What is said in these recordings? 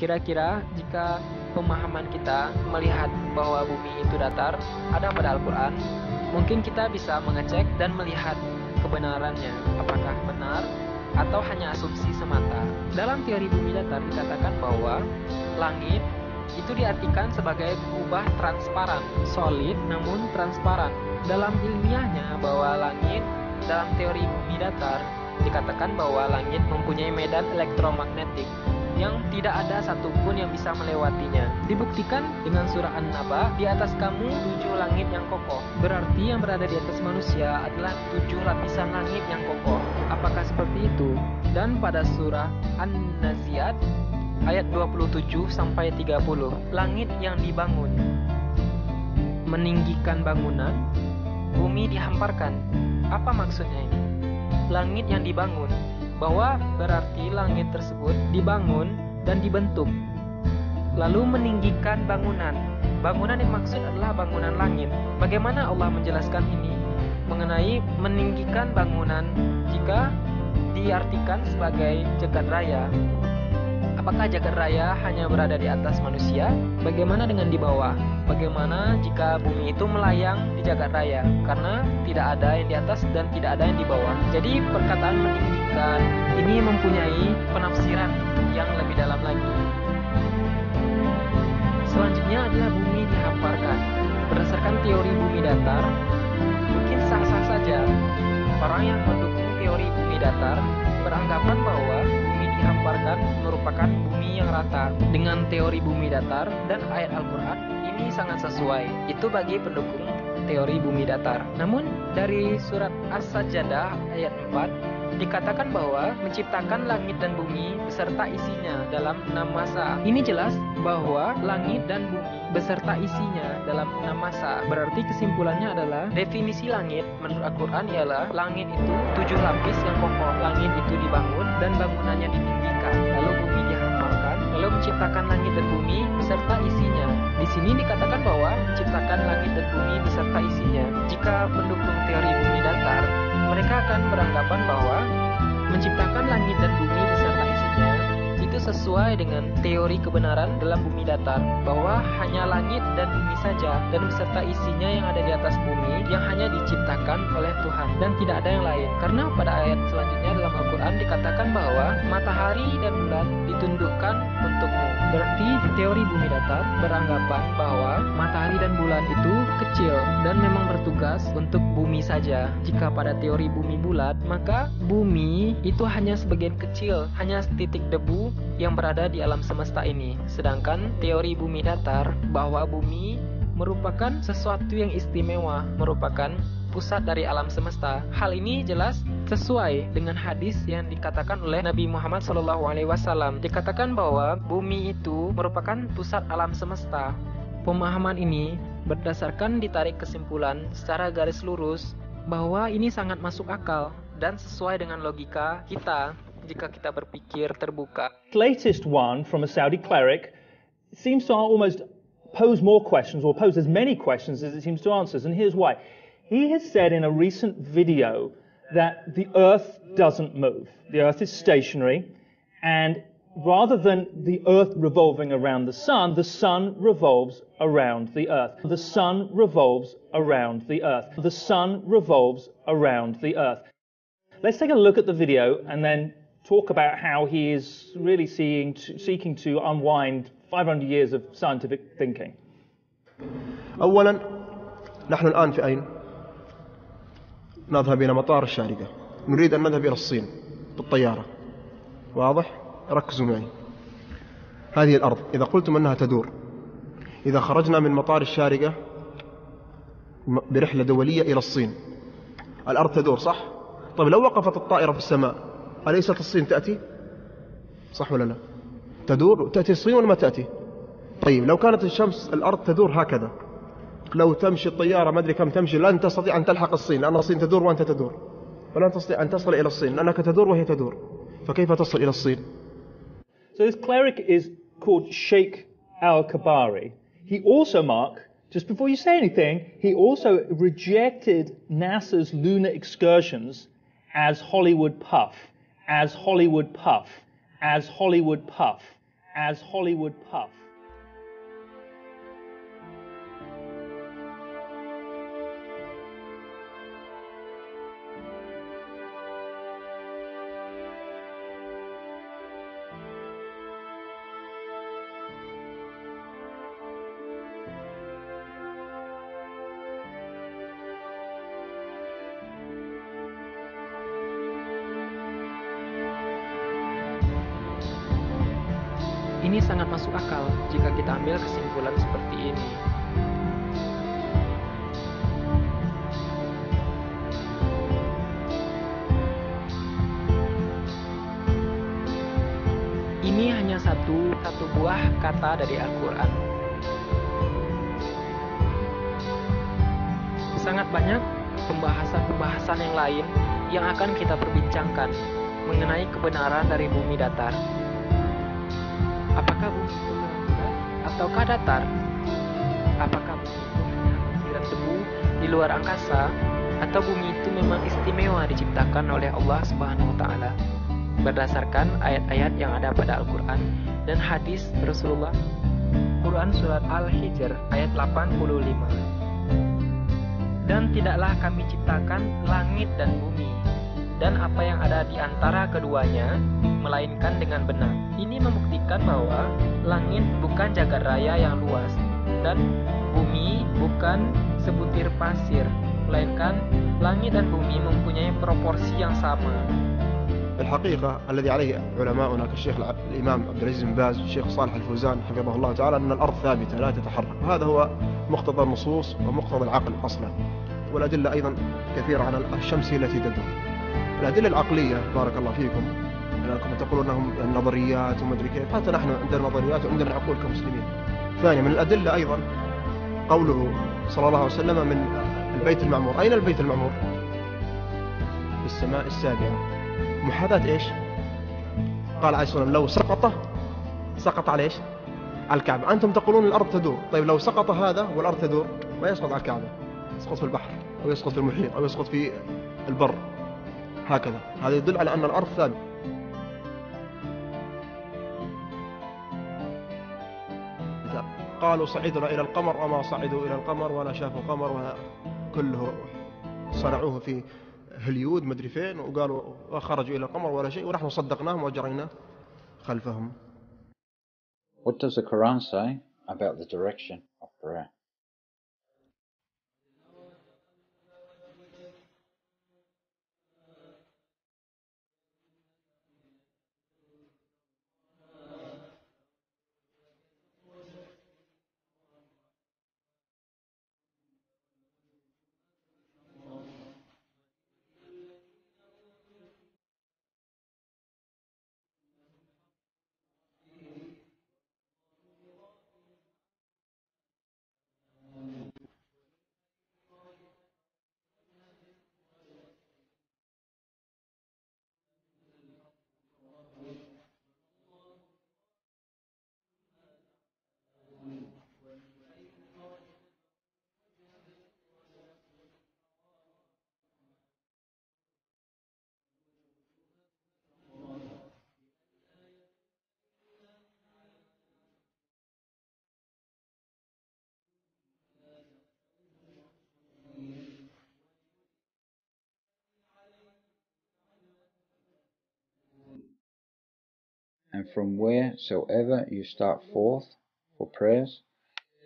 Kira-kira jika pemahaman kita melihat bahwa bumi itu datar ada pada Al-Quran, mungkin kita bisa mengecek dan melihat kebenarannya, apakah benar atau hanya asumsi semata. Dalam teori bumi datar dikatakan bahwa langit itu diartikan sebagai kubah transparan, solid namun transparan. Dalam ilmiahnya bahwa langit dalam teori bumi datar dikatakan bahwa langit mempunyai medan elektromagnetik yang tidak ada satupun yang bisa melewatinya. Dibuktikan dengan surah An-Naba, di atas kamu 7 langit yang kokoh. Berarti yang berada di atas manusia adalah 7 lapisan langit yang kokoh. Apakah seperti itu? Dan pada surah An-Naziat ayat 27-30, langit yang dibangun meninggikan bangunan, bumi dihamparkan. Apa maksudnya ini? Langit yang dibangun, bahwa berarti langit tersebut dibangun dan dibentuk, lalu meninggikan bangunan. Bangunan yang maksud adalah bangunan langit. Bagaimana Allah menjelaskan ini mengenai meninggikan bangunan jika diartikan sebagai jagat raya? Apakah jagat raya hanya berada di atas manusia? Bagaimana dengan di bawah? Bagaimana jika bumi itu melayang di jagat raya? Karena tidak ada yang di atas dan tidak ada yang di bawah. Jadi perkataan meninggikan ini mempunyai penafsiran yang lebih dalam lagi. Selanjutnya adalah bumi dihamparkan. Berdasarkan teori bumi datar, mungkin sah-sah saja orang yang mendukung teori bumi datar beranggapan bahwa bumi dihamparkan merupakan bumi yang rata. Dengan teori bumi datar dan ayat Al-Quran, ini sangat sesuai. Itu bagi pendukung teori bumi datar. Namun dari surat As-Sajdah ayat 4 dikatakan bahwa menciptakan langit dan bumi beserta isinya dalam 6 masa. Ini jelas bahwa langit dan bumi beserta isinya dalam 6 masa. Berarti kesimpulannya adalah definisi langit menurut Al-Quran ialah langit itu 7 lapis yang kokoh. Langit itu dibangun dan bangunannya ditinggikan, lalu bumi dihamparkan, lalu menciptakan langit dan bumi beserta isinya. Di sini dikatakan bahwa menciptakan langit dan bumi beserta isinya. Jika mendukung teori bumi datar, mereka akan beranggapan bahwa menciptakan langit dan bumi beserta isinya itu sesuai dengan teori kebenaran dalam bumi datar, bahwa hanya langit dan bumi saja dan beserta isinya yang ada di atas bumi yang hanya diciptakan oleh Tuhan dan tidak ada yang lain. Karena pada ayat selanjutnya dalam Al-Quran dikatakan bahwa matahari dan bulan ditundukkan untukmu. Berarti teori bumi datar beranggapan bahwa matahari dan bulan itu kecil dan memang bertugas untuk bumi saja. Jika pada teori bumi bulat, maka bumi itu hanya sebagian kecil, hanya titik debu yang berada di alam semesta ini. Sedangkan teori bumi datar bahwa bumi merupakan sesuatu yang istimewa, merupakan pusat dari alam semesta. Hal ini jelas sesuai dengan hadis yang dikatakan oleh Nabi Muhammad SAW. Dikatakan bahwa bumi itu merupakan pusat alam semesta. Pemahaman ini berdasarkan ditarik kesimpulan secara garis lurus bahwa ini sangat masuk akal dan sesuai dengan logika kita jika kita berpikir terbuka. The latest one from a Saudi cleric seems to almost pose more questions, or pose as many questions as it seems to answer, and here's why. He has said in a recent video that the Earth doesn't move. The Earth is stationary, and rather than the Earth revolving around the Sun revolves around the Earth. The Sun revolves around the Earth. The Sun revolves around the Earth. Let's take a look at the video and then talk about how he is really seeking to unwind 500 years of scientific thinking. أولا نحن الآن في أين؟ نذهب إلى مطار الشارقة. نريد أن نذهب إلى الصين بالطيارة. واضح؟ ركزوا معي. هذه الأرض إذا قلتم أنها تدور، إذا خرجنا من مطار الشارقة برحلة دولية إلى الصين، الأرض تدور صح؟ طيب لو وقفت الطائرة في السماء أليست الصين تأتي؟ صح ولا لا؟ تدور تأتي الصين ولا ما تأتي؟ طيب لو كانت الأرض تدور هكذا، لو تمشي الطيارة ما أدري كم تمشي لن تستطيع أن تلحق الصين، لأن الصين تدور وأنت تدور، ولن تستطيع أن تصل إلى الصين لأنك تدور وهي تدور، فكيف تصل إلى الصين؟ So this cleric is called Sheikh Al-Kabari. He also, Mark, just before you say anything, he also rejected NASA's lunar excursions as Hollywood puff, as Hollywood puff, as Hollywood puff, as Hollywood puff. Ini sangat masuk akal jika kita ambil kesimpulan seperti ini. Ini hanya satu buah kata dari Al-Quran. Sangat banyak pembahasan-pembahasan yang lain yang akan kita perbincangkan mengenai kebenaran dari bumi datar. Apakah bumi itu bulat ataukah datar? Apakah bumi itu hanya butiran debu di luar angkasa, atau bumi itu memang istimewa diciptakan oleh Allah Subhanahu wa taala berdasarkan ayat-ayat yang ada pada Al-Quran dan hadis Rasulullah? Quran surat Al-Hijr ayat 85. Dan tidaklah kami ciptakan langit dan bumi dan apa yang ada di antara keduanya, melainkan dengan benar. Ini membuktikan bahwa langit bukan jagat raya yang luas, dan bumi bukan sebutir pasir, melainkan langit dan bumi mempunyai proporsi yang sama. الحقيقة الذي عليه علماؤنا كالشيخ الإمام عبد العزيز بن باز والشيخ صالح الفوزان حفظه الله تعالى أن الأرض ثابتة لا تتحرك، وهذا هو مقتضى النصوص ومقتضى العقل أصلا، والأدلة أيضا كثيرة على الشمس التي تدور. الأدلة العقلية بارك الله فيكم، أنكم تقولون أنهم النظريات وما أدري كيف، حتى نحن عندنا نظريات وعندنا عقول كمسلمين. ثانيا من الأدلة أيضا قوله صلى الله عليه وسلم من البيت المعمور. أين البيت المعمور؟ في السماء السابعة. محاذاة إيش؟ قال عليه الصلاة والسلام لو سقط على إيش؟ على الكعبة. أنتم تقولون الأرض تدور، طيب لو سقط هذا والأرض تدور ما يسقط على الكعبة، يسقط في البحر أو يسقط في المحيط أو يسقط في البر، هكذا. هذا يدل على أن الأرض ثابتة. قالوا صعدنا إلى القمر وما صعدوا إلى القمر ولا شافوا قمر، وكله صنعوه في هوليود مدري فين، وقالوا خرجوا إلى القمر ولا شيء، ونحن صدقناهم وجرينا خلفهم. What does the Quran say about the direction of prayer? And from wheresoever you start forth for prayers,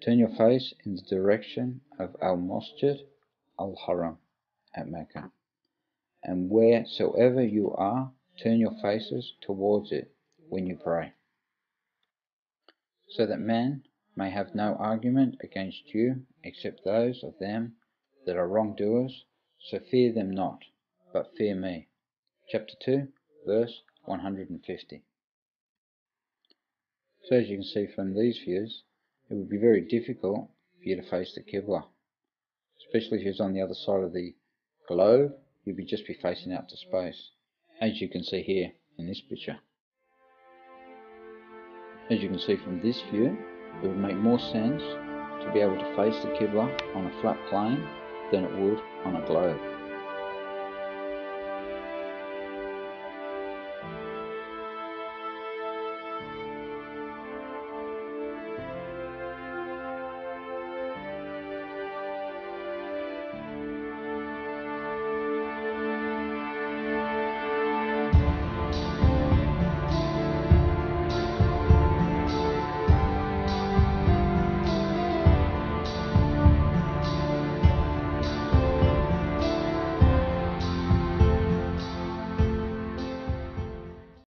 turn your face in the direction of Al-Masjid Al-Haram at Mecca. And wheresoever you are, turn your faces towards it when you pray, so that man may have no argument against you except those of them that are wrongdoers, so fear them not, but fear me. Chapter 2, verse 150. So as you can see from these views, it would be very difficult for you to face the Qibla. Especially if you're on the other side of the globe, you'd just be facing out to space, as you can see here in this picture. As you can see from this view, it would make more sense to be able to face the Qibla on a flat plane than it would on a globe.